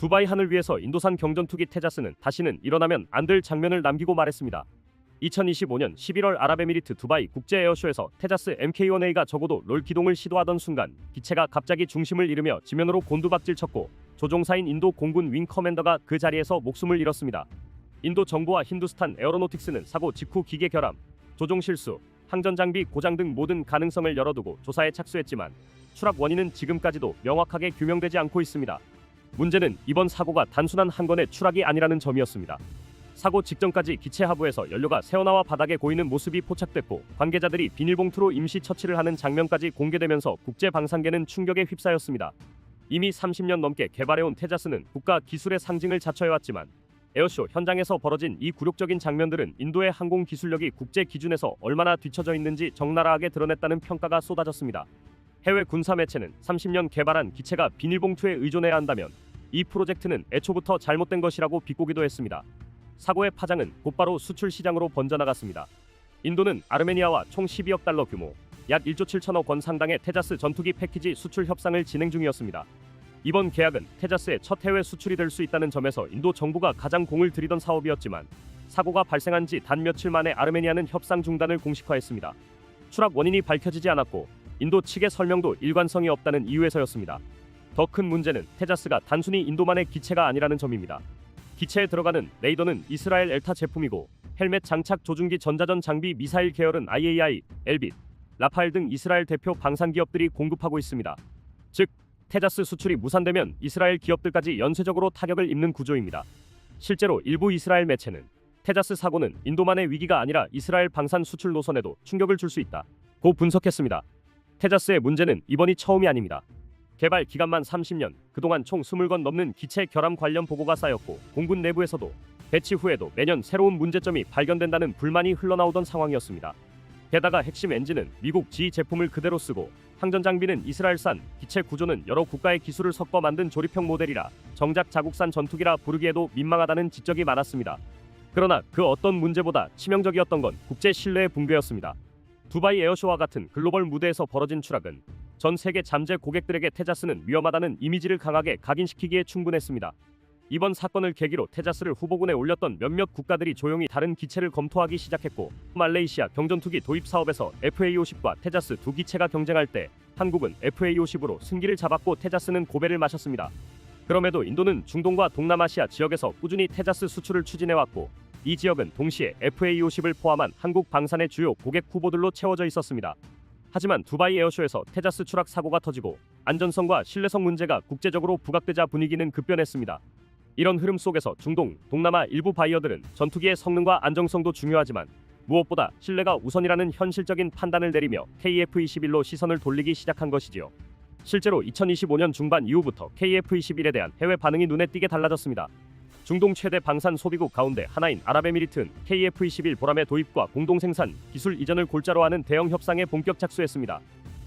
두바이 하늘 위에서 인도산 경전투기 테자스는 다시는 일어나면 안 될 장면을 남기고 말했습니다. 2025년 11월 아랍에미리트 두바이 국제 에어쇼에서 테자스 MK1A가 적어도 롤 기동을 시도하던 순간 기체가 갑자기 중심을 잃으며 지면으로 곤두박질 쳤고 조종사인 인도 공군 윙 커맨더가 그 자리에서 목숨을 잃었습니다. 인도 정부와 힌두스탄 에어로노틱스는 사고 직후 기계 결함, 조종 실수, 항전 장비 고장 등 모든 가능성을 열어두고 조사에 착수했지만 추락 원인은 지금까지도 명확하게 규명되지 않고 있습니다. 문제는 이번 사고가 단순한 한 건의 추락이 아니라는 점이었습니다. 사고 직전까지 기체 하부에서 연료가 새어나와 바닥에 고이는 모습이 포착됐고 관계자들이 비닐봉투로 임시 처치를 하는 장면까지 공개되면서 국제 방산계는 충격에 휩싸였습니다. 이미 30년 넘게 개발해온 테자스는 국가 기술의 상징을 자처해왔지만 에어쇼 현장에서 벌어진 이 굴욕적인 장면들은 인도의 항공 기술력이 국제 기준에서 얼마나 뒤처져 있는지 적나라하게 드러냈다는 평가가 쏟아졌습니다. 해외 군사 매체는 30년 개발한 기체가 비닐봉투에 의존해야 한다면 이 프로젝트는 애초부터 잘못된 것이라고 비꼬기도 했습니다. 사고의 파장은 곧바로 수출 시장으로 번져나갔습니다. 인도는 아르메니아와 총 12억 달러 규모, 약 1조 7천억 원 상당의 테자스 전투기 패키지 수출 협상을 진행 중이었습니다. 이번 계약은 테자스의 첫 해외 수출이 될 수 있다는 점에서 인도 정부가 가장 공을 들이던 사업이었지만 사고가 발생한 지 단 며칠 만에 아르메니아는 협상 중단을 공식화했습니다. 추락 원인이 밝혀지지 않았고 인도 측의 설명도 일관성이 없다는 이유에서였습니다. 더 큰 문제는 테자스가 단순히 인도만의 기체가 아니라는 점입니다. 기체에 들어가는 레이더는 이스라엘 엘타 제품이고 헬멧 장착 조준기 전자전 장비 미사일 계열은 IAI, 엘빗, 라파엘 등 이스라엘 대표 방산 기업들이 공급하고 있습니다. 즉 테자스 수출이 무산되면 이스라엘 기업들까지 연쇄적으로 타격을 입는 구조입니다. 실제로 일부 이스라엘 매체는 테자스 사고는 인도만의 위기가 아니라 이스라엘 방산 수출 노선에도 충격을 줄 수 있다고 분석했습니다. 테자스의 문제는 이번이 처음이 아닙니다. 개발 기간만 30년, 그동안 총 20건 넘는 기체 결함 관련 보고가 쌓였고 공군 내부에서도 배치 후에도 매년 새로운 문제점이 발견된다는 불만이 흘러나오던 상황이었습니다. 게다가 핵심 엔진은 미국 G 제품을 그대로 쓰고 항전 장비는 이스라엘산, 기체 구조는 여러 국가의 기술을 섞어 만든 조립형 모델이라 정작 자국산 전투기라 부르기에도 민망하다는 지적이 많았습니다. 그러나 그 어떤 문제보다 치명적이었던 건 국제 신뢰의 붕괴였습니다. 두바이 에어쇼와 같은 글로벌 무대에서 벌어진 추락은 전 세계 잠재 고객들에게 테자스는 위험하다는 이미지를 강하게 각인시키기에 충분했습니다. 이번 사건을 계기로 테자스를 후보군에 올렸던 몇몇 국가들이 조용히 다른 기체를 검토하기 시작했고 말레이시아 경전투기 도입 사업에서 FA-50과 테자스 두 기체가 경쟁할 때 한국은 FA-50으로 승기를 잡았고 테자스는 고배를 마셨습니다. 그럼에도 인도는 중동과 동남아시아 지역에서 꾸준히 테자스 수출을 추진해왔고 이 지역은 동시에 FA-50을 포함한 한국 방산의 주요 고객 후보들로 채워져 있었습니다. 하지만 두바이 에어쇼에서 테자스 추락 사고가 터지고 안전성과 신뢰성 문제가 국제적으로 부각되자 분위기는 급변했습니다. 이런 흐름 속에서 중동, 동남아 일부 바이어들은 전투기의 성능과 안정성도 중요하지만 무엇보다 신뢰가 우선이라는 현실적인 판단을 내리며 KF-21로 시선을 돌리기 시작한 것이지요. 실제로 2025년 중반 이후부터 KF-21에 대한 해외 반응이 눈에 띄게 달라졌습니다. 중동 최대 방산 소비국 가운데 하나인 아랍에미리트는 KF-21 보람의 도입과 공동생산, 기술 이전을 골자로 하는 대형 협상에 본격 착수했습니다.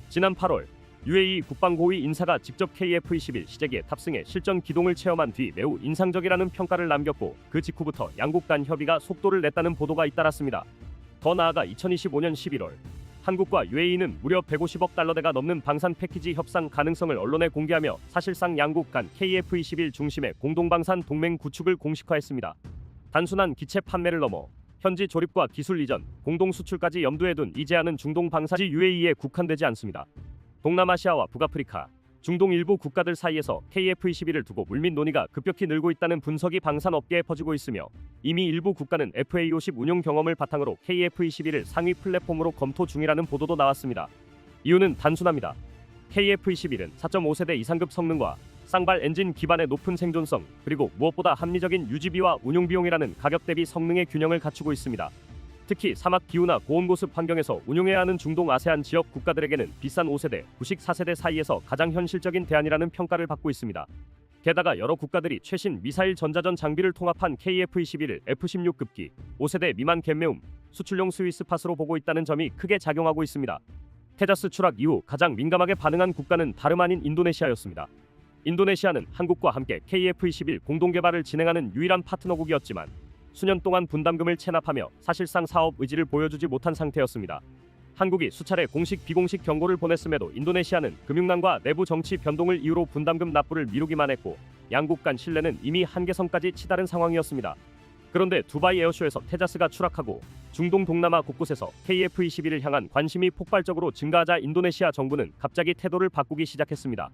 지난 8월 UAE 국방고위 인사가 직접 KF-21 시제기에 탑승해 실전 기동을 체험한 뒤 매우 인상적이라는 평가를 남겼고 그 직후부터 양국 간 협의가 속도를 냈다는 보도가 잇따랐습니다. 더 나아가 2025년 11월 한국과 UAE는 무려 150억 달러대가 넘는 방산 패키지 협상 가능성을 언론에 공개하며 사실상 양국 간 KF-21 중심의 공동방산 동맹 구축을 공식화했습니다. 단순한 기체 판매를 넘어 현지 조립과 기술 이전, 공동 수출까지 염두에 둔 이 제안은 중동 방산지 UAE에 국한되지 않습니다. 동남아시아와 북아프리카, 중동 일부 국가들 사이에서 KF-21을 두고 물밑 논의가 급격히 늘고 있다는 분석이 방산업계에 퍼지고 있으며 이미 일부 국가는 FA-50 운용 경험을 바탕으로 KF-21을 상위 플랫폼으로 검토 중이라는 보도도 나왔습니다. 이유는 단순합니다. KF-21은 4.5세대 이상급 성능과 쌍발 엔진 기반의 높은 생존성, 그리고 무엇보다 합리적인 유지비와 운용비용이라는 가격 대비 성능의 균형을 갖추고 있습니다. 특히 사막 기후나 고온고습 환경에서 운용해야 하는 중동 아세안 지역 국가들에게는 비싼 5세대, 구식 4세대 사이에서 가장 현실적인 대안이라는 평가를 받고 있습니다. 게다가 여러 국가들이 최신 미사일 전자전 장비를 통합한 KF-21을 F-16급기, 5세대 미만 갯매움, 수출용 스위스팟으로 보고 있다는 점이 크게 작용하고 있습니다. 테자스 추락 이후 가장 민감하게 반응한 국가는 다름 아닌 인도네시아였습니다. 인도네시아는 한국과 함께 KF-21 공동개발을 진행하는 유일한 파트너국이었지만 수년 동안 분담금을 체납하며 사실상 사업 의지를 보여주지 못한 상태였습니다. 한국이 수차례 공식 비공식 경고를 보냈음에도 인도네시아는 금융난과 내부 정치 변동을 이유로 분담금 납부를 미루기만 했고 양국 간 신뢰는 이미 한계선까지 치달은 상황이었습니다. 그런데 두바이 에어쇼에서 테자스가 추락하고 중동 동남아 곳곳에서 KF-21을 향한 관심이 폭발적으로 증가하자 인도네시아 정부는 갑자기 태도를 바꾸기 시작했습니다.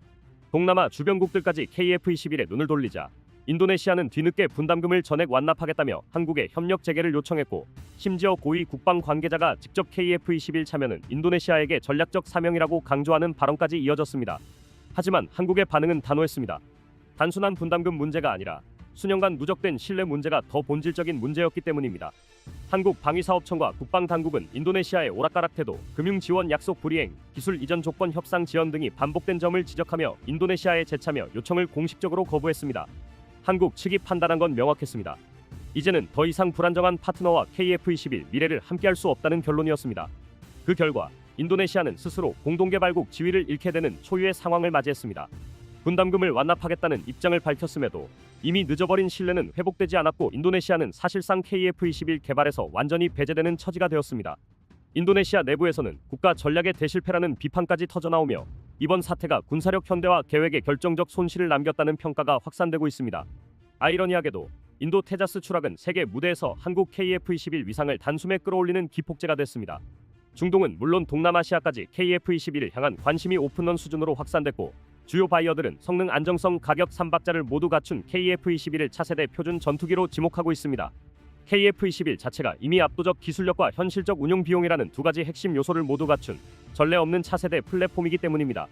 동남아 주변국들까지 KF-21에 눈을 돌리자 인도네시아는 뒤늦게 분담금을 전액 완납하겠다며 한국에 협력 재개를 요청했고, 심지어 고위 국방 관계자가 직접 KF-21 참여는 인도네시아에게 전략적 사명이라고 강조하는 발언까지 이어졌습니다. 하지만 한국의 반응은 단호했습니다. 단순한 분담금 문제가 아니라 수년간 누적된 신뢰 문제가 더 본질적인 문제였기 때문입니다. 한국방위사업청과 국방당국은 인도네시아의 오락가락 태도, 금융지원 약속 불이행, 기술 이전 조건 협상 지연 등이 반복된 점을 지적하며 인도네시아의 재참여 요청을 공식적으로 거부했습니다. 한국 측이 판단한 건 명확했습니다. 이제는 더 이상 불안정한 파트너와 KF-21 미래를 함께할 수 없다는 결론이었습니다. 그 결과 인도네시아는 스스로 공동개발국 지위를 잃게 되는 초유의 상황을 맞이했습니다. 분담금을 완납하겠다는 입장을 밝혔음에도 이미 늦어버린 신뢰는 회복되지 않았고, 인도네시아는 사실상 KF-21 개발에서 완전히 배제되는 처지가 되었습니다. 인도네시아 내부에서는 국가 전략의 대실패라는 비판까지 터져나오며 이번 사태가 군사력 현대화 계획에 결정적 손실을 남겼다는 평가가 확산되고 있습니다. 아이러니하게도 인도 테자스 추락은 세계 무대에서 한국 KF-21 위상을 단숨에 끌어올리는 기폭제가 됐습니다. 중동은 물론 동남아시아까지 KF-21을 향한 관심이 오픈런 수준으로 확산됐고, 주요 바이어들은 성능, 안정성, 가격 3박자를 모두 갖춘 KF-21을 차세대 표준 전투기로 지목하고 있습니다. KF-21 자체가 이미 압도적 기술력과 현실적 운용 비용이라는 두 가지 핵심 요소를 모두 갖춘 전례 없는 차세대 플랫폼이기 때문입니다.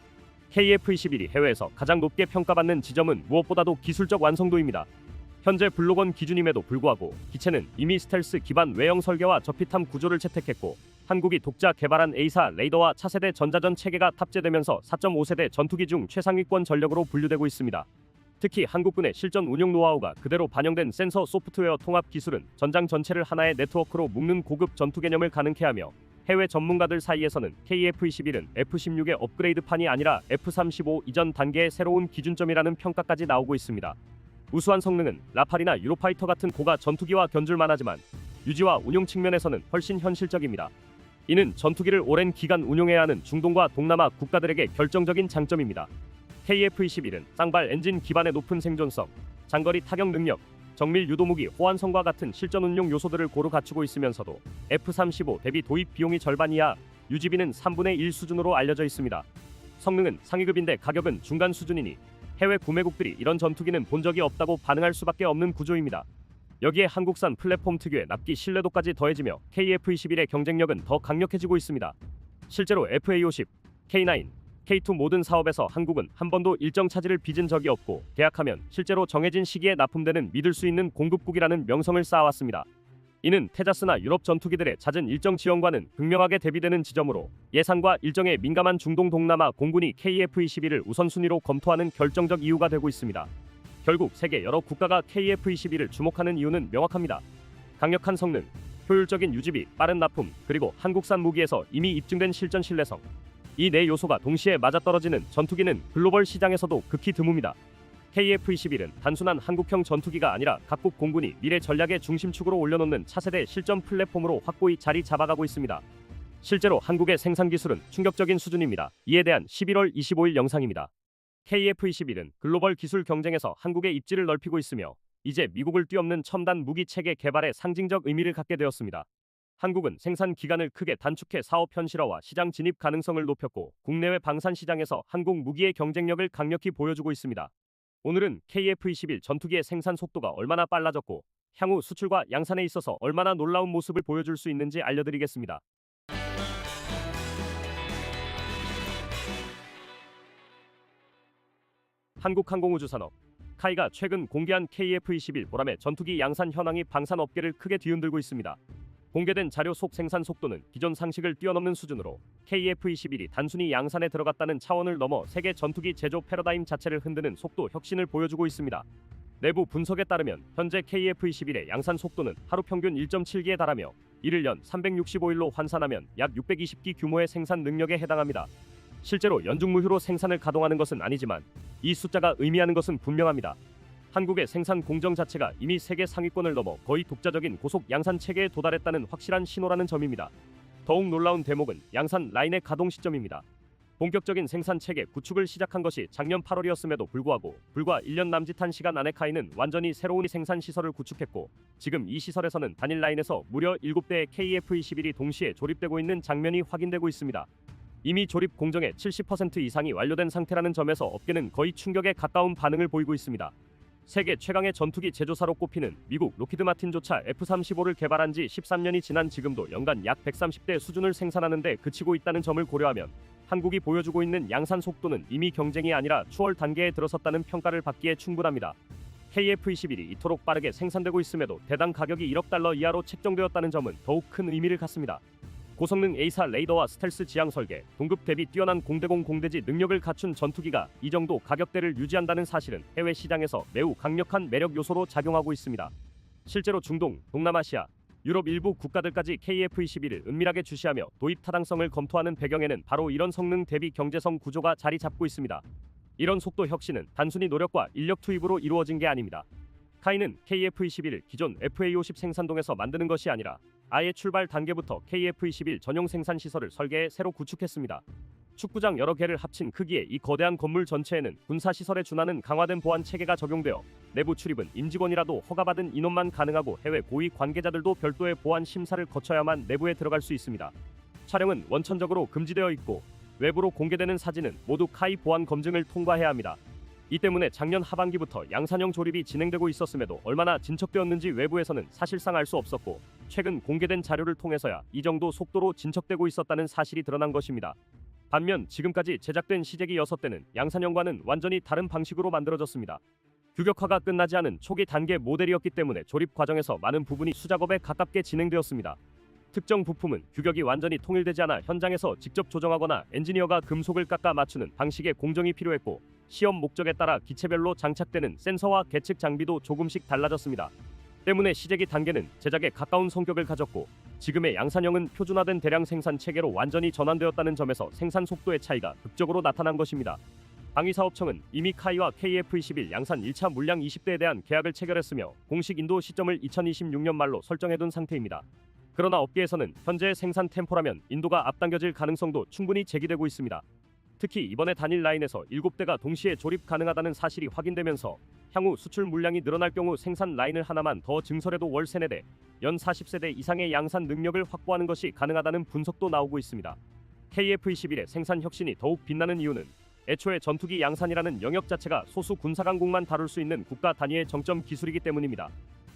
KF-21이 해외에서 가장 높게 평가받는 지점은 무엇보다도 기술적 완성도입니다. 현재 블록원 기준임에도 불구하고 기체는 이미 스텔스 기반 외형 설계와 저피탐 구조를 채택했고, 한국이 독자 개발한 A사 레이더와 차세대 전자전 체계가 탑재되면서 4.5세대 전투기 중 최상위권 전력으로 분류되고 있습니다. 특히 한국군의 실전 운용 노하우가 그대로 반영된 센서 소프트웨어 통합 기술은 전장 전체를 하나의 네트워크로 묶는 고급 전투 개념을 가능케 하며, 해외 전문가들 사이에서는 KF-21은 F-16의 업그레이드판이 아니라 F-35 이전 단계의 새로운 기준점이라는 평가까지 나오고 있습니다. 우수한 성능은 라팔이나 유로파이터 같은 고가 전투기와 견줄만 하지만 유지와 운용 측면에서는 훨씬 현실적입니다. 이는 전투기를 오랜 기간 운용해야 하는 중동과 동남아 국가들에게 결정적인 장점입니다. KF-21은 쌍발 엔진 기반의 높은 생존성, 장거리 타격 능력, 정밀 유도무기 호환성과 같은 실전 운용 요소들을 고루 갖추고 있으면서도 F-35 대비 도입 비용이 절반 이하, 유지비는 3분의 1 수준으로 알려져 있습니다. 성능은 상위급인데 가격은 중간 수준이니 해외 구매국들이 이런 전투기는 본 적이 없다고 반응할 수밖에 없는 구조입니다. 여기에 한국산 플랫폼 특유의 납기 신뢰도까지 더해지며 KF-21의 경쟁력은 더 강력해지고 있습니다. 실제로 FA-50, K9, K2 모든 사업에서 한국은 한 번도 일정 차질을 빚은 적이 없고, 계약하면 실제로 정해진 시기에 납품되는 믿을 수 있는 공급국이라는 명성을 쌓아왔습니다. 이는 테자스나 유럽 전투기들의 잦은 일정 지원과는 극명하게 대비되는 지점으로, 예산과 일정에 민감한 중동 동남아 공군이 KF-21을 우선순위로 검토하는 결정적 이유가 되고 있습니다. 결국 세계 여러 국가가 KF-21을 주목하는 이유는 명확합니다. 강력한 성능, 효율적인 유지비, 빠른 납품, 그리고 한국산 무기에서 이미 입증된 실전 신뢰성. 이 네 요소가 동시에 맞아떨어지는 전투기는 글로벌 시장에서도 극히 드뭅니다. KF-21은 단순한 한국형 전투기가 아니라 각국 공군이 미래 전략의 중심축으로 올려놓는 차세대 실전 플랫폼으로 확고히 자리 잡아가고 있습니다. 실제로 한국의 생산 기술은 충격적인 수준입니다. 이에 대한 11월 25일 영상입니다. KF-21은 글로벌 기술 경쟁에서 한국의 입지를 넓히고 있으며 이제 미국을 뛰어넘는 첨단 무기 체계 개발에 상징적 의미를 갖게 되었습니다. 한국은 생산 기간을 크게 단축해 사업 현실화와 시장 진입 가능성을 높였고, 국내외 방산 시장에서 한국 무기의 경쟁력을 강력히 보여주고 있습니다. 오늘은 KF-21 전투기의 생산 속도가 얼마나 빨라졌고 향후 수출과 양산에 있어서 얼마나 놀라운 모습을 보여줄 수 있는지 알려드리겠습니다. 한국항공우주산업 카이가 최근 공개한 KF-21 보람의 전투기 양산 현황이 방산 업계를 크게 뒤흔들고 있습니다. 공개된 자료 속 생산 속도는 기존 상식을 뛰어넘는 수준으로 KF-21이 단순히 양산에 들어갔다는 차원을 넘어 세계 전투기 제조 패러다임 자체를 흔드는 속도 혁신을 보여주고 있습니다. 내부 분석에 따르면 현재 KF-21의 양산 속도는 하루 평균 1.7기에 달하며 이를 연 365일로 환산하면 약 620기 규모의 생산 능력에 해당합니다. 실제로 연중무휴로 생산을 가동하는 것은 아니지만 이 숫자가 의미하는 것은 분명합니다. 한국의 생산 공정 자체가 이미 세계 상위권을 넘어 거의 독자적인 고속 양산 체계에 도달했다는 확실한 신호라는 점입니다. 더욱 놀라운 대목은 양산 라인의 가동 시점입니다. 본격적인 생산 체계 구축을 시작한 것이 작년 8월이었음에도 불구하고 불과 1년 남짓한 시간 안에 카이는 완전히 새로운 생산 시설을 구축했고 지금 이 시설에서는 단일 라인에서 무려 7대의 KF-21이 동시에 조립되고 있는 장면이 확인되고 있습니다. 이미 조립 공정의 70% 이상이 완료된 상태라는 점에서 업계는 거의 충격에 가까운 반응을 보이고 있습니다. 세계 최강의 전투기 제조사로 꼽히는 미국 로키드 마틴조차 F-35를 개발한 지 13년이 지난 지금도 연간 약 130대 수준을 생산하는 데 그치고 있다는 점을 고려하면 한국이 보여주고 있는 양산 속도는 이미 경쟁이 아니라 추월 단계에 들어섰다는 평가를 받기에 충분합니다. KF-21이 이토록 빠르게 생산되고 있음에도 대당 가격이 1억 달러 이하로 책정되었다는 점은 더욱 큰 의미를 갖습니다. 고성능 A사 레이더와 스텔스 지향 설계, 동급 대비 뛰어난 공대공 공대지 능력을 갖춘 전투기가 이 정도 가격대를 유지한다는 사실은 해외 시장에서 매우 강력한 매력 요소로 작용하고 있습니다. 실제로 중동, 동남아시아, 유럽 일부 국가들까지 KF-21을 은밀하게 주시하며 도입 타당성을 검토하는 배경에는 바로 이런 성능 대비 경제성 구조가 자리 잡고 있습니다. 이런 속도 혁신은 단순히 노력과 인력 투입으로 이루어진 게 아닙니다. 카이는 KF-21을 기존 FA-50 생산동에서 만드는 것이 아니라 아예 출발 단계부터 KF-21 전용 생산 시설을 설계해 새로 구축했습니다. 축구장 여러 개를 합친 크기의 이 거대한 건물 전체에는 군사 시설에 준하는 강화된 보안 체계가 적용되어 내부 출입은 임직원이라도 허가받은 인원만 가능하고 해외 고위 관계자들도 별도의 보안 심사를 거쳐야만 내부에 들어갈 수 있습니다. 촬영은 원천적으로 금지되어 있고 외부로 공개되는 사진은 모두 카이 보안 검증을 통과해야 합니다. 이 때문에 작년 하반기부터 양산형 조립이 진행되고 있었음에도 얼마나 진척되었는지 외부에서는 사실상 알 수 없었고 최근 공개된 자료를 통해서야 이 정도 속도로 진척되고 있었다는 사실이 드러난 것입니다. 반면 지금까지 제작된 시제기 6대는 양산형과는 완전히 다른 방식으로 만들어졌습니다. 규격화가 끝나지 않은 초기 단계 모델이었기 때문에 조립 과정에서 많은 부분이 수작업에 가깝게 진행되었습니다. 특정 부품은 규격이 완전히 통일되지 않아 현장에서 직접 조정하거나 엔지니어가 금속을 깎아 맞추는 방식의 공정이 필요했고 시험 목적에 따라 기체별로 장착되는 센서와 계측 장비도 조금씩 달라졌습니다. 때문에 시제기 단계는 제작에 가까운 성격을 가졌고 지금의 양산형은 표준화된 대량 생산 체계로 완전히 전환되었다는 점에서 생산 속도의 차이가 극적으로 나타난 것입니다. 방위사업청은 이미 카이와 KF-21 양산 1차 물량 20대에 대한 계약을 체결했으며 공식 인도 시점을 2026년 말로 설정해둔 상태입니다. 그러나 업계에서는 현재의 생산 템포라면 인도가 앞당겨질 가능성도 충분히 제기되고 있습니다. 특히 이번에 단일 라인에서 7대가 동시에 조립 가능하다는 사실이 확인되면서 향후 수출 물량이 늘어날 경우 생산 라인을 하나만 더 증설해도 월 3-4대, 연 40세대 이상의 양산 능력을 확보하는 것이 가능하다는 분석도 나오고 있습니다. KF-21의 생산 혁신이 더욱 빛나는 이유는 애초에 전투기 양산이라는 영역 자체가 소수 군사강국만 다룰 수 있는 국가 단위의 정점 기술이기 때문입니다.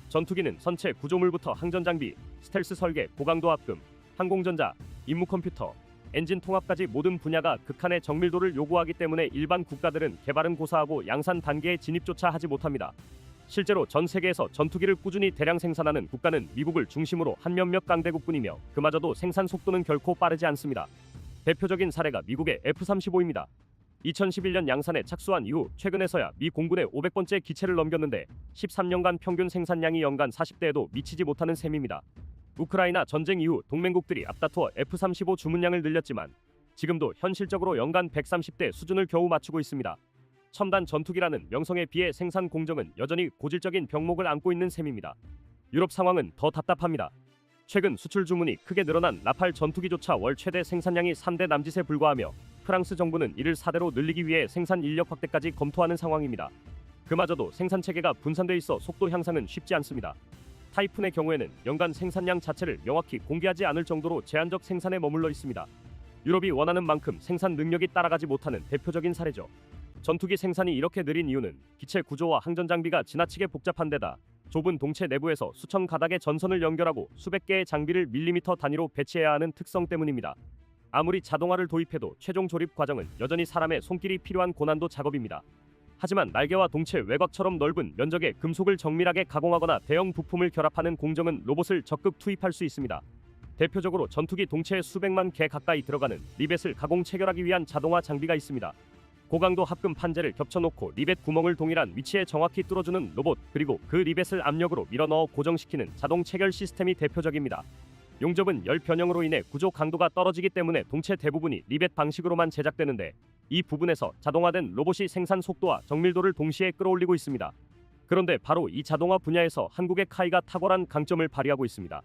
전투기는 선체 구조물부터 항전 장비, 스텔스 설계, 고강도 합금, 항공전자, 임무 컴퓨터, 엔진 통합까지 모든 분야가 극한의 정밀도를 요구하기 때문에 일반 국가들은 개발은 고사하고 양산 단계에 진입조차 하지 못합니다. 실제로 전 세계에서 전투기를 꾸준히 대량 생산하는 국가는 미국을 중심으로 한 몇몇 강대국뿐이며 그마저도 생산 속도는 결코 빠르지 않습니다. 대표적인 사례가 미국의 F-35입니다. 2011년 양산에 착수한 이후 최근에서야 미 공군의 500번째 기체를 넘겼는데 13년간 평균 생산량이 연간 40대에도 미치지 못하는 셈입니다. 우크라이나 전쟁 이후 동맹국들이 앞다투어 F-35 주문량을 늘렸지만 지금도 현실적으로 연간 130대 수준을 겨우 맞추고 있습니다. 첨단 전투기라는 명성에 비해 생산 공정은 여전히 고질적인 병목을 안고 있는 셈입니다. 유럽 상황은 더 답답합니다. 최근 수출 주문이 크게 늘어난 라팔 전투기조차 월 최대 생산량이 3대 남짓에 불과하며 프랑스 정부는 이를 4대로 늘리기 위해 생산 인력 확대까지 검토하는 상황입니다. 그마저도 생산 체계가 분산돼 있어 속도 향상은 쉽지 않습니다. 타이푼의 경우에는 연간 생산량 자체를 명확히 공개하지 않을 정도로 제한적 생산에 머물러 있습니다. 유럽이 원하는 만큼 생산 능력이 따라가지 못하는 대표적인 사례죠. 전투기 생산이 이렇게 느린 이유는 기체 구조와 항전 장비가 지나치게 복잡한 데다 좁은 동체 내부에서 수천 가닥의 전선을 연결하고 수백 개의 장비를 밀리미터 단위로 배치해야 하는 특성 때문입니다. 아무리 자동화를 도입해도 최종 조립 과정은 여전히 사람의 손길이 필요한 고난도 작업입니다. 하지만 날개와 동체 외곽처럼 넓은 면적의 금속을 정밀하게 가공하거나 대형 부품을 결합하는 공정은 로봇을 적극 투입할 수 있습니다. 대표적으로 전투기 동체에 수백만 개 가까이 들어가는 리벳을 가공 체결하기 위한 자동화 장비가 있습니다. 고강도 합금 판재를 겹쳐놓고 리벳 구멍을 동일한 위치에 정확히 뚫어주는 로봇, 그리고 그 리벳을 압력으로 밀어넣어 고정시키는 자동 체결 시스템이 대표적입니다. 용접은 열 변형으로 인해 구조 강도가 떨어지기 때문에 동체 대부분이 리벳 방식으로만 제작되는데 이 부분에서 자동화된 로봇이 생산 속도와 정밀도를 동시에 끌어올리고 있습니다. 그런데 바로 이 자동화 분야에서 한국의 카이가 탁월한 강점을 발휘하고 있습니다.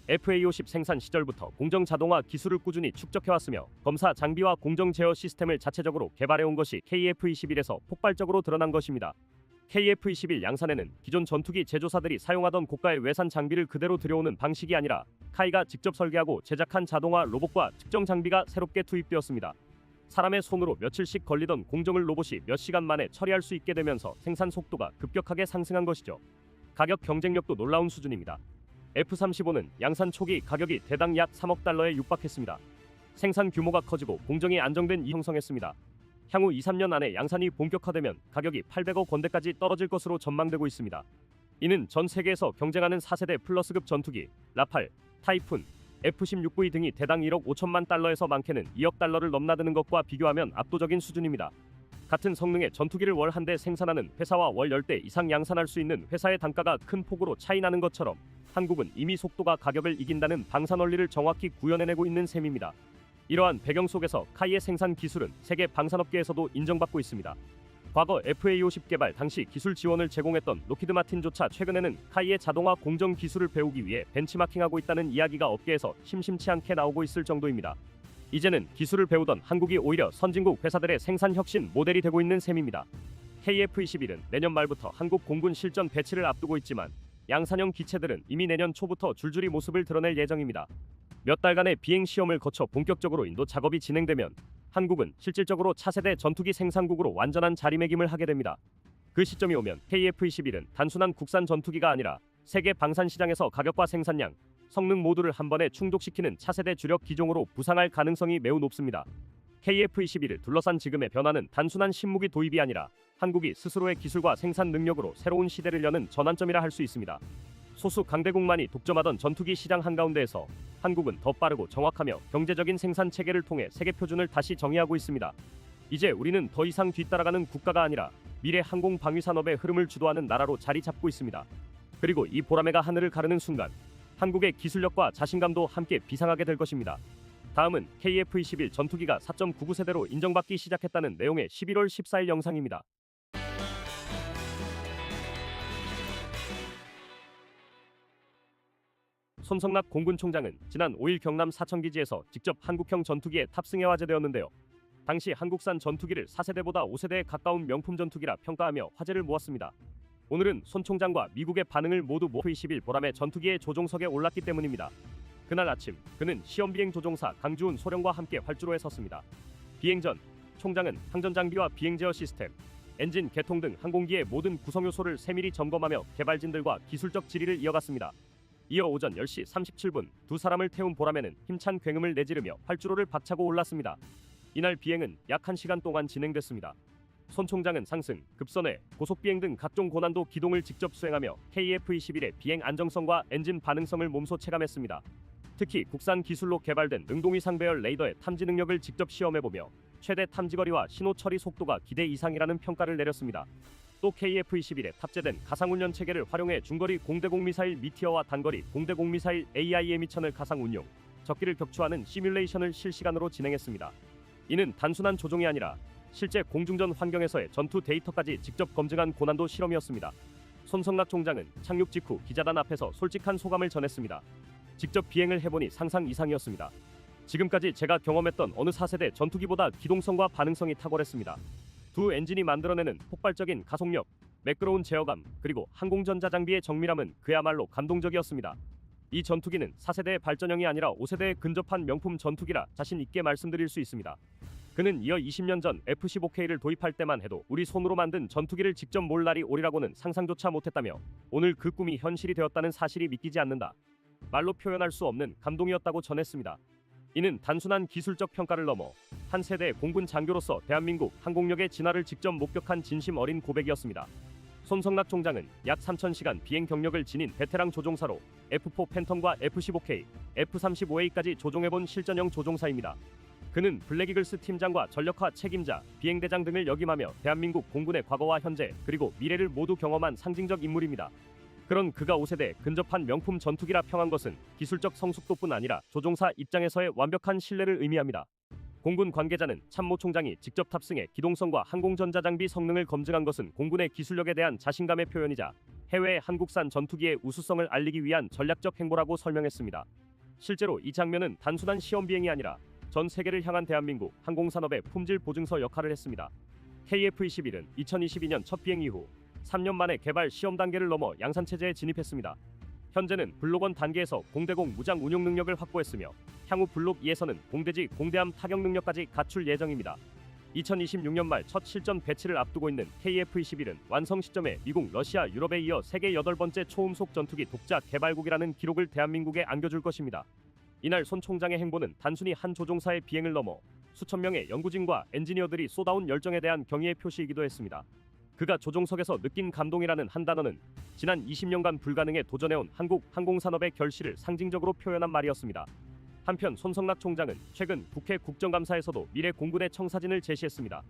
FA50 생산 시절부터 공정 자동화 기술을 꾸준히 축적해왔으며 검사 장비와 공정 제어 시스템을 자체적으로 개발해온 것이 KF-21에서 폭발적으로 드러난 것입니다. KF-21 양산에는 기존 전투기 제조사들이 사용하던 고가의 외산 장비를 그대로 들여오는 방식이 아니라 카이가 직접 설계하고 제작한 자동화 로봇과 특정 장비가 새롭게 투입되었습니다. 사람의 손으로 며칠씩 걸리던 공정을 로봇이 몇 시간 만에 처리할 수 있게 되면서 생산 속도가 급격하게 상승한 것이죠. 가격 경쟁력도 놀라운 수준입니다. F-35는 양산 초기 가격이 대당 약 3억 달러에 육박했습니다. 생산 규모가 커지고 공정이 안정된 이후 형성했습니다. 향후 2-3년 안에 양산이 본격화되면 가격이 800억 원대까지 떨어질 것으로 전망되고 있습니다. 이는 전 세계에서 경쟁하는 4세대 플러스급 전투기, 라팔, 타이푼, F-16V 등이 대당 1억 5천만 달러에서 많게는 2억 달러를 넘나드는 것과 비교하면 압도적인 수준입니다. 같은 성능의 전투기를 월 한 대 생산하는 회사와 월 10대 이상 양산할 수 있는 회사의 단가가 큰 폭으로 차이 나는 것처럼 한국은 이미 속도가 가격을 이긴다는 방산 원리를 정확히 구현해내고 있는 셈입니다. 이러한 배경 속에서 카이의 생산 기술은 세계 방산업계에서도 인정받고 있습니다. 과거 FA50 개발 당시 기술 지원을 제공했던 로키드 마틴조차 최근에는 카이의 자동화 공정 기술을 배우기 위해 벤치마킹하고 있다는 이야기가 업계에서 심심치 않게 나오고 있을 정도입니다. 이제는 기술을 배우던 한국이 오히려 선진국 회사들의 생산 혁신 모델이 되고 있는 셈입니다. KF-21은 내년 말부터 한국 공군 실전 배치를 앞두고 있지만 양산형 기체들은 이미 내년 초부터 줄줄이 모습을 드러낼 예정입니다. 몇 달간의 비행 시험을 거쳐 본격적으로 인도 작업이 진행되면 한국은 실질적으로 차세대 전투기 생산국으로 완전한 자리매김을 하게 됩니다. 그 시점이 오면 KF-21은 단순한 국산 전투기가 아니라 세계 방산 시장에서 가격과 생산량, 성능 모두를 한 번에 충족시키는 차세대 주력 기종으로 부상할 가능성이 매우 높습니다. KF-21을 둘러싼 지금의 변화는 단순한 신무기 도입이 아니라 한국이 스스로의 기술과 생산 능력으로 새로운 시대를 여는 전환점이라 할 수 있습니다. 소수 강대국만이 독점하던 전투기 시장 한가운데에서 한국은 더 빠르고 정확하며 경제적인 생산 체계를 통해 세계 표준을 다시 정의하고 있습니다. 이제 우리는 더 이상 뒤따라가는 국가가 아니라 미래 항공 방위 산업의 흐름을 주도하는 나라로 자리 잡고 있습니다. 그리고 이 보라매가 하늘을 가르는 순간 한국의 기술력과 자신감도 함께 비상하게 될 것입니다. 다음은 KF-21 전투기가 4.99세대로 인정받기 시작했다는 내용의 11월 14일 영상입니다. 손성락 공군총장은 지난 5일 경남 사천기지에서 직접 한국형 전투기에 탑승해 화제되었는데요. 당시 한국산 전투기를 4세대보다 5세대에 가까운 명품 전투기라 평가하며 화제를 모았습니다. 오늘은 손 총장과 미국의 반응을 모두 F-21 보람의 전투기의 조종석에 올랐기 때문입니다. 그날 아침 그는 시험비행 조종사 강주훈 소령과 함께 활주로에 섰습니다. 비행 전 총장은 항전 장비와 비행 제어 시스템, 엔진 개통 등 항공기의 모든 구성 요소를 세밀히 점검하며 개발진들과 기술적 질의를 이어갔습니다. 이어 오전 10시 37분 두 사람을 태운 보람에는 힘찬 굉음을 내지르며 활주로를 박차고 올랐습니다. 이날 비행은 약 1시간 동안 진행됐습니다. 손 총장은 상승, 급선회, 고속비행 등 각종 고난도 기동을 직접 수행하며 KF-21의 비행 안정성과 엔진 반응성을 몸소 체감했습니다. 특히 국산 기술로 개발된 능동위 상배열 레이더의 탐지 능력을 직접 시험해보며 최대 탐지거리와 신호 처리 속도가 기대 이상이라는 평가를 내렸습니다. 또 KF-21에 탑재된 가상훈련 체계를 활용해 중거리 공대공 미사일 미티어와 단거리 공대공 미사일 AIM-2000을 가상 운용, 적기를 격추하는 시뮬레이션을 실시간으로 진행했습니다. 이는 단순한 조종이 아니라 실제 공중전 환경에서의 전투 데이터까지 직접 검증한 고난도 실험이었습니다. 손성락 총장은 착륙 직후 기자단 앞에서 솔직한 소감을 전했습니다. 직접 비행을 해보니 상상 이상이었습니다. 지금까지 제가 경험했던 어느 4세대 전투기보다 기동성과 반응성이 탁월했습니다. 두 엔진이 만들어내는 폭발적인 가속력, 매끄러운 제어감, 그리고 항공전자 장비의 정밀함은 그야말로 감동적이었습니다. 이 전투기는 4세대의 발전형이 아니라 5세대에 근접한 명품 전투기라 자신 있게 말씀드릴 수 있습니다. 그는 이어 20년 전 F-15K를 도입할 때만 해도 우리 손으로 만든 전투기를 직접 몰 날이 오리라고는 상상조차 못했다며 오늘 그 꿈이 현실이 되었다는 사실이 믿기지 않는다. 말로 표현할 수 없는 감동이었다고 전했습니다. 이는 단순한 기술적 평가를 넘어 한 세대의 공군 장교로서 대한민국 항공력의 진화를 직접 목격한 진심 어린 고백이었습니다. 손성락 총장은 약 3,000시간 비행 경력을 지닌 베테랑 조종사로 F4 팬텀과 F-15K, F-35A까지 조종해본 실전형 조종사입니다. 그는 블랙이글스 팀장과 전력화 책임자, 비행대장 등을 역임하며 대한민국 공군의 과거와 현재 그리고 미래를 모두 경험한 상징적 인물입니다. 그런 그가 5세대 근접한 명품 전투기라 평한 것은 기술적 성숙도뿐 아니라 조종사 입장에서의 완벽한 신뢰를 의미합니다. 공군 관계자는 참모 총장이 직접 탑승해 기동성과 항공전자 장비 성능을 검증한 것은 공군의 기술력에 대한 자신감의 표현이자 해외의 한국산 전투기의 우수성을 알리기 위한 전략적 행보라고 설명했습니다. 실제로 이 장면은 단순한 시험 비행이 아니라 전 세계를 향한 대한민국 항공산업의 품질 보증서 역할을 했습니다. KF-21은 2022년 첫 비행 이후 3년 만에 개발 시험 단계를 넘어 양산 체제에 진입했습니다. 현재는 블록 1 단계에서 공대공 무장 운용 능력을 확보했으며 향후 블록 2에서는 공대지 공대함 타격 능력까지 갖출 예정입니다. 2026년 말 첫 실전 배치를 앞두고 있는 KF-21은 완성 시점에 미국, 러시아, 유럽에 이어 세계 8번째 초음속 전투기 독자 개발국이라는 기록을 대한민국에 안겨줄 것입니다. 이날 손 총장의 행보는 단순히 한 조종사의 비행을 넘어 수천 명의 연구진과 엔지니어들이 쏟아온 열정에 대한 경의의 표시이기도 했습니다. 그가 조종석에서 느낀 감동이라는 한 단어는 지난 20년간 불가능에 도전해온 한국 항공산업의 결실을 상징적으로 표현한 말이었습니다. 한편 손성락 총장은 최근 국회 국정감사에서도 미래 공군의 청사진을 제시했습니다.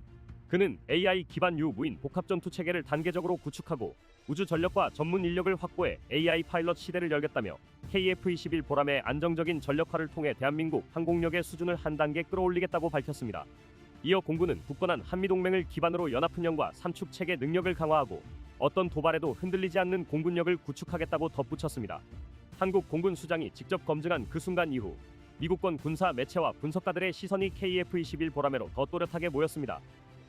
그는 AI 기반 유무인 복합전투 체계를 단계적으로 구축하고 우주 전력과 전문 인력을 확보해 AI 파일럿 시대를 열겠다며 KF-21 보람의 안정적인 전력화를 통해 대한민국 항공력의 수준을 한 단계 끌어올리겠다고 밝혔습니다. 이어 공군은 굳건한 한미동맹을 기반으로 연합훈련과 삼축 체계 능력을 강화하고 어떤 도발에도 흔들리지 않는 공군력을 구축하겠다고 덧붙였습니다. 한국 공군 수장이 직접 검증한 그 순간 이후 미국권 군사 매체와 분석가들의 시선이 KF-21 보라매로 더 또렷하게 모였습니다.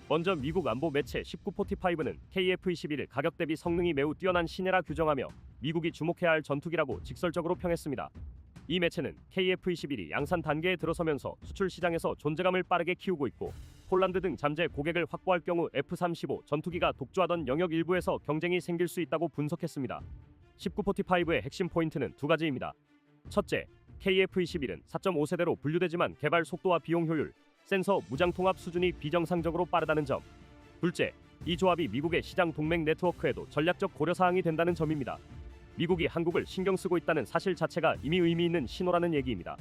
먼저 미국 안보 매체 1945는 KF-21을 가격 대비 성능이 매우 뛰어난 신해라 규정하며 미국이 주목해야 할 전투기라고 직설적으로 평했습니다. 이 매체는 KF-21이 양산 단계에 들어서면서 수출 시장에서 존재감을 빠르게 키우고 있고 폴란드 등 잠재 고객을 확보할 경우 F-35 전투기가 독주하던 영역 일부에서 경쟁이 생길 수 있다고 분석했습니다. 1945의 핵심 포인트는 두 가지입니다. 첫째, KF-21은 4.5세대로 분류되지만 개발 속도와 비용 효율, 센서 무장 통합 수준이 비정상적으로 빠르다는 점. 둘째, 이 조합이 미국의 시장 동맹 네트워크에도 전략적 고려사항이 된다는 점입니다. 미국이 한국을 신경 쓰고 있다는 사실 자체가 이미 의미 있는 신호라는 얘기입니다.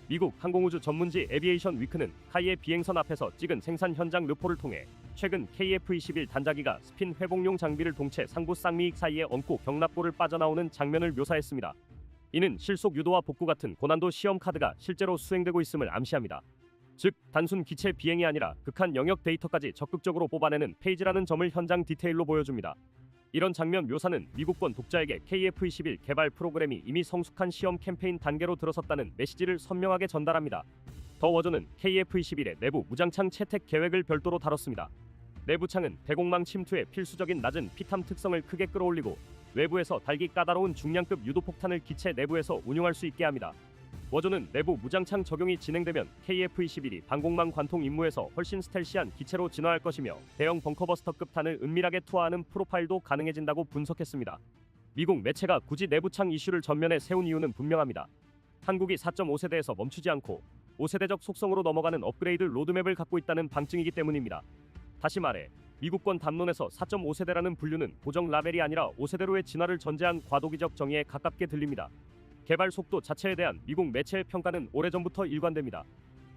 미국 항공우주 전문지 에비에이션 위크는 카이의 비행선 앞에서 찍은 생산 현장 르포를 통해 최근 KF-21 단자기가 스핀 회복용 장비를 동체 상부 쌍미익 사이에 얹고 경납고를 빠져나오는 장면을 묘사했습니다. 이는 실속 유도와 복구 같은 고난도 시험 카드가 실제로 수행되고 있음을 암시합니다. 즉 단순 기체 비행이 아니라 극한 영역 데이터까지 적극적으로 뽑아내는 페이지라는 점을 현장 디테일로 보여줍니다. 이런 장면 묘사는 미국권 독자에게 KF-21 개발 프로그램이 이미 성숙한 시험 캠페인 단계로 들어섰다는 메시지를 선명하게 전달합니다. 더 워저는 KF-21의 내부 무장창 채택 계획을 별도로 다뤘습니다. 내부창은 대공망 침투에 필수적인 낮은 피탐 특성을 크게 끌어올리고 외부에서 달기 까다로운 중량급 유도폭탄을 기체 내부에서 운용할 수 있게 합니다. 워조는 내부 무장창 적용이 진행되면 KF-21이 방공망 관통 임무에서 훨씬 스텔시한 기체로 진화할 것이며 대형 벙커버스터급 탄을 은밀하게 투하하는 프로파일도 가능해진다고 분석했습니다. 미국 매체가 굳이 내부창 이슈를 전면에 세운 이유는 분명합니다. 한국이 4.5세대에서 멈추지 않고 5세대적 속성으로 넘어가는 업그레이드 로드맵을 갖고 있다는 방증이기 때문입니다. 다시 말해 미국권 담론에서 4.5세대라는 분류는 고정 라벨이 아니라 5세대로의 진화를 전제한 과도기적 정의에 가깝게 들립니다. 개발 속도 자체에 대한 미국 매체의 평가는 오래전부터 일관됩니다.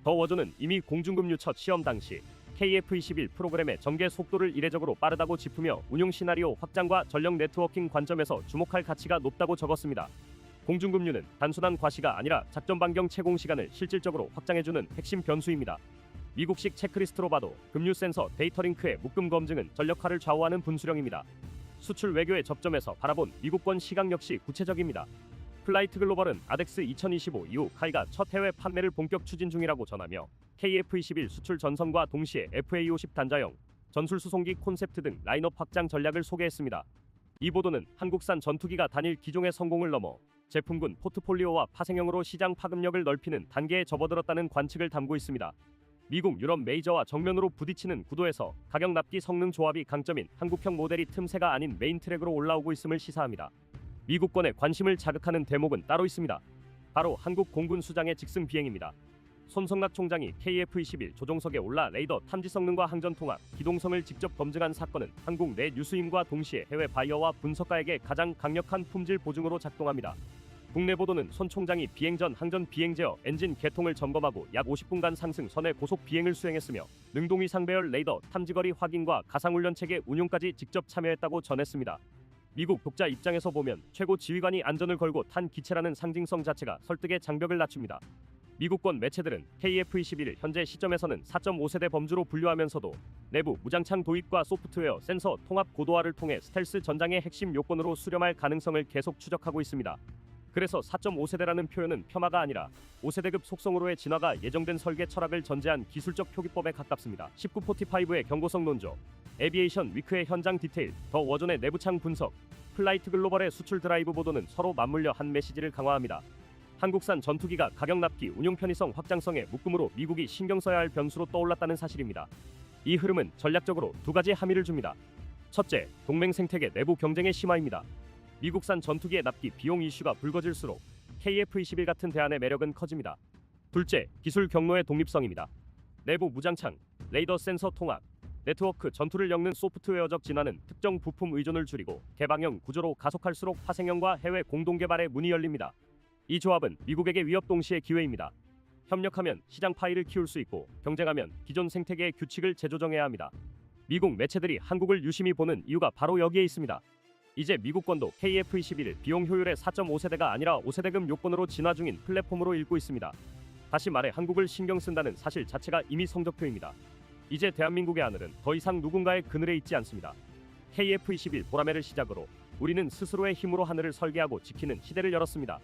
더 워저는 이미 공중급류 첫 시험 당시 KF-21 프로그램의 전개 속도를 이례적으로 빠르다고 짚으며 운용 시나리오 확장과 전력 네트워킹 관점에서 주목할 가치가 높다고 적었습니다. 공중급류는 단순한 과시가 아니라 작전 반경 채공 시간을 실질적으로 확장해주는 핵심 변수입니다. 미국식 체크리스트로 봐도 급류 센서 데이터링크의 묶음 검증은 전력화를 좌우하는 분수령입니다. 수출 외교의 접점에서 바라본 미국권 시각 역시 구체적입니다. 플라이트 글로벌은 아덱스 2025 이후 카이가 첫 해외 판매를 본격 추진 중이라고 전하며 KF-21 수출 전선과 동시에 FA-50 단자형, 전술 수송기 콘셉트 등 라인업 확장 전략을 소개했습니다. 이 보도는 한국산 전투기가 단일 기종의 성공을 넘어 제품군 포트폴리오와 파생형으로 시장 파급력을 넓히는 단계에 접어들었다는 관측을 담고 있습니다. 미국, 유럽 메이저와 정면으로 부딪히는 구도에서 가격 납기 성능 조합이 강점인 한국형 모델이 틈새가 아닌 메인 트랙으로 올라오고 있음을 시사합니다. 미국권의 관심을 자극하는 대목은 따로 있습니다. 바로 한국 공군 수장의 직승 비행입니다. 손성락 총장이 KF-21 조종석에 올라 레이더 탐지 성능과 항전 통합, 기동성을 직접 검증한 사건은 한국 내 뉴스임과 동시에 해외 바이어와 분석가에게 가장 강력한 품질 보증으로 작동합니다. 국내 보도는 손 총장이 비행 전 항전 비행 제어 엔진 개통을 점검하고 약 50분간 상승선의 고속 비행을 수행했으며 능동위 상배열 레이더 탐지거리 확인과 가상훈련 체계 운용까지 직접 참여했다고 전했습니다. 미국 독자 입장에서 보면 최고 지휘관이 안전을 걸고 탄 기체라는 상징성 자체가 설득의 장벽을 낮춥니다. 미국권 매체들은 KF-21을 현재 시점에서는 4.5세대 범주로 분류하면서도 내부 무장창 도입과 소프트웨어, 센서, 통합 고도화를 통해 스텔스 전장의 핵심 요건으로 수렴할 가능성을 계속 추적하고 있습니다. 그래서 4.5세대라는 표현은 폄하가 아니라 5세대급 속성으로의 진화가 예정된 설계 철학을 전제한 기술적 표기법에 가깝습니다. 1945의 경고성 논조, 에비에이션 위크의 현장 디테일, 더 워존의 내부창 분석, 플라이트 글로벌의 수출 드라이브 보도는 서로 맞물려 한 메시지를 강화합니다. 한국산 전투기가 가격 납기, 운용 편의성, 확장성의 묶음으로 미국이 신경 써야 할 변수로 떠올랐다는 사실입니다. 이 흐름은 전략적으로 두 가지 함의를 줍니다. 첫째, 동맹 생태계 내부 경쟁의 심화입니다. 미국산 전투기의 납기 비용 이슈가 불거질수록 KF-21 같은 대안의 매력은 커집니다. 둘째, 기술 경로의 독립성입니다. 내부 무장창, 레이더 센서 통합, 네트워크 전투를 엮는 소프트웨어적 진화는 특정 부품 의존을 줄이고 개방형 구조로 가속할수록 파생형과 해외 공동 개발의 문이 열립니다. 이 조합은 미국에게 위협 동시에 기회입니다. 협력하면 시장 파이를 키울 수 있고 경쟁하면 기존 생태계의 규칙을 재조정해야 합니다. 미국 매체들이 한국을 유심히 보는 이유가 바로 여기에 있습니다. 이제 미국권도 KF-21을 비용 효율의 4.5세대가 아니라 5세대급 요건으로 진화 중인 플랫폼으로 읽고 있습니다. 다시 말해 한국을 신경 쓴다는 사실 자체가 이미 성적표입니다. 이제 대한민국의 하늘은 더 이상 누군가의 그늘에 있지 않습니다. KF-21 보라매를 시작으로 우리는 스스로의 힘으로 하늘을 설계하고 지키는 시대를 열었습니다.